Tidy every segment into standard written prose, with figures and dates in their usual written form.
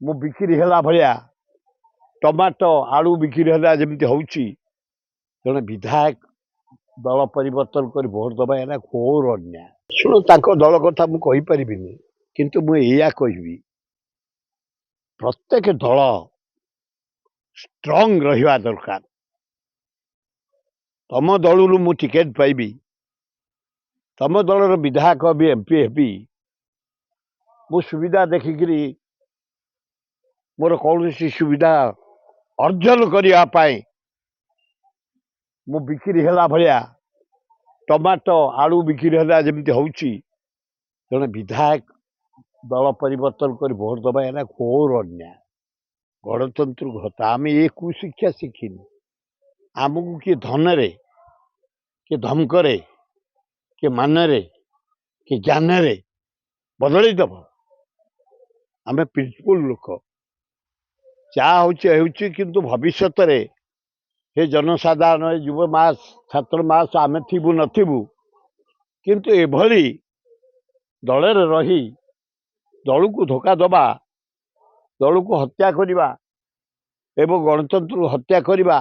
ମୁଁ ବିକ୍ରି ହେଲା ଭଳିଆ ଟମାଟୋ ଆଳୁ ବିକ୍ରି ହେଲା ଯେମିତି ହଉଛି ଜଣେ ବିଧାୟକ ଦଳ ପରିବର୍ତ୍ତନ କରି ଭୋଟ ଦେବା ଏଇଟା ଘୋର ଅନ୍ୟାୟ। ଶୁଣ, ତାଙ୍କ ଦଳ କଥା ମୁଁ କହିପାରିବିନି, କିନ୍ତୁ ମୁଁ ଏଇଆ କହିବି ପ୍ରତ୍ୟେକ ଦଳ ଷ୍ଟ୍ରଙ୍ଗ ରହିବା ଦରକାର। ତମ ଦଳରୁ ମୁଁ ଟିକେଟ ପାଇବି, ତମ ଦଳର ବିଧାୟକ ବି ଏମପି ହେବି, ମୁଁ ସୁବିଧା ଦେଖିକିରି ମୋର କୌଣସି ସୁବିଧା ଅର୍ଜନ କରିବା ପାଇଁ ମୁଁ ବିକ୍ରି ହେଲା ଭଳିଆ ଟମାଟୋ ଆଳୁ ବିକ୍ରି ହେଲା ଯେମିତି ହଉଛି ଜଣେ ବିଧାୟକ ଦଳ ପରିବର୍ତ୍ତନ କରି ଭୋଟ ଦେବା ଏଇଟା ଘୋର ଅନ୍ୟାୟ, ଗଣତନ୍ତ୍ର ଘତା। ଆମେ ଏ କୁଶିକ୍ଷା ଶିଖିନୁ। ଆମକୁ କିଏ ଧନରେ, କିଏ ଧମକରେ, କିଏ ମାନରେ, କିଏ ଜ୍ଞାନରେ ବଦଳେଇ ଦେବ? ଆମେ ପ୍ରିନ୍ସିପଲ ଲୋକ। ଯାହା ହଉଛି ହେଉଛି, କିନ୍ତୁ ଭବିଷ୍ୟତରେ हे जनसाधारण युव मास छात्र मास आमे थिबु नथिबु, किंतु एभली दलर रही दल को धोखा दबा, दल को हत्या करिबा एवं गणतंत्र हत्या करिबा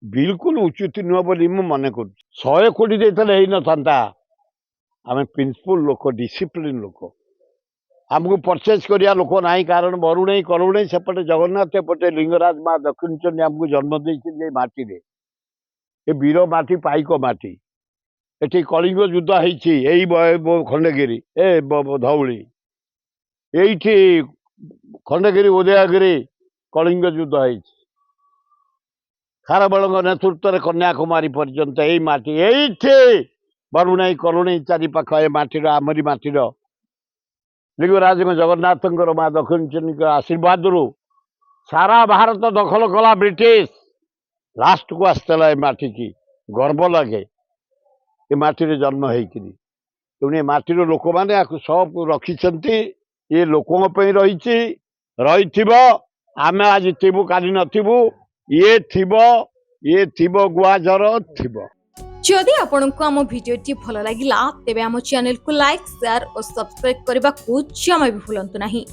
बिल्कुल उचित नुह बोली मु मने कर। 100 कोटी देतले हेई न थांता। आमे प्रिंसिपल लोक, डिसिप्लिन लोक, आमको परचेज करिया लोक नाही। कारण बरुणई करुणई सेपटे जगन्नाथ, एपटे लिंगराज माँ दक्षिण चंडी आमको जन्म देइछिन। माटी रे ए वीर माटी, पाइक माटी, एठी कलिंग युद्ध होइछि। एई खंडगिरी ए धौली, एइठी खंडगिरी उदयगिरी कलिंग युद्ध होइछि। खारबलंग नेतृत्व में कन्याकुमारी पर्यंत एई माटी, एइठी बरुणई करुणई चारि पाख ए माटीर, आमरी माटीर लिंगराज जगन्नाथ माँ दक्षिण चंडी आशीर्वाद रु सारा भारत दखल कला ब्रिटिश। लास्ट को आसला ए माटी की गर्व लगे ए माटी रे जन्म होइकिरी। तेणु ए माटीर लोक मैंने सब रखिंट, ये लोकों रही आमे आज थीबू काली नथिबू, ये थिबो गुआझर थिबो। जदि आपंक आम भिडी भल लगा तेब आम चैनल को लाइक, शेयर और सब्सक्राइब करने को जमा भी भूलु नहीं।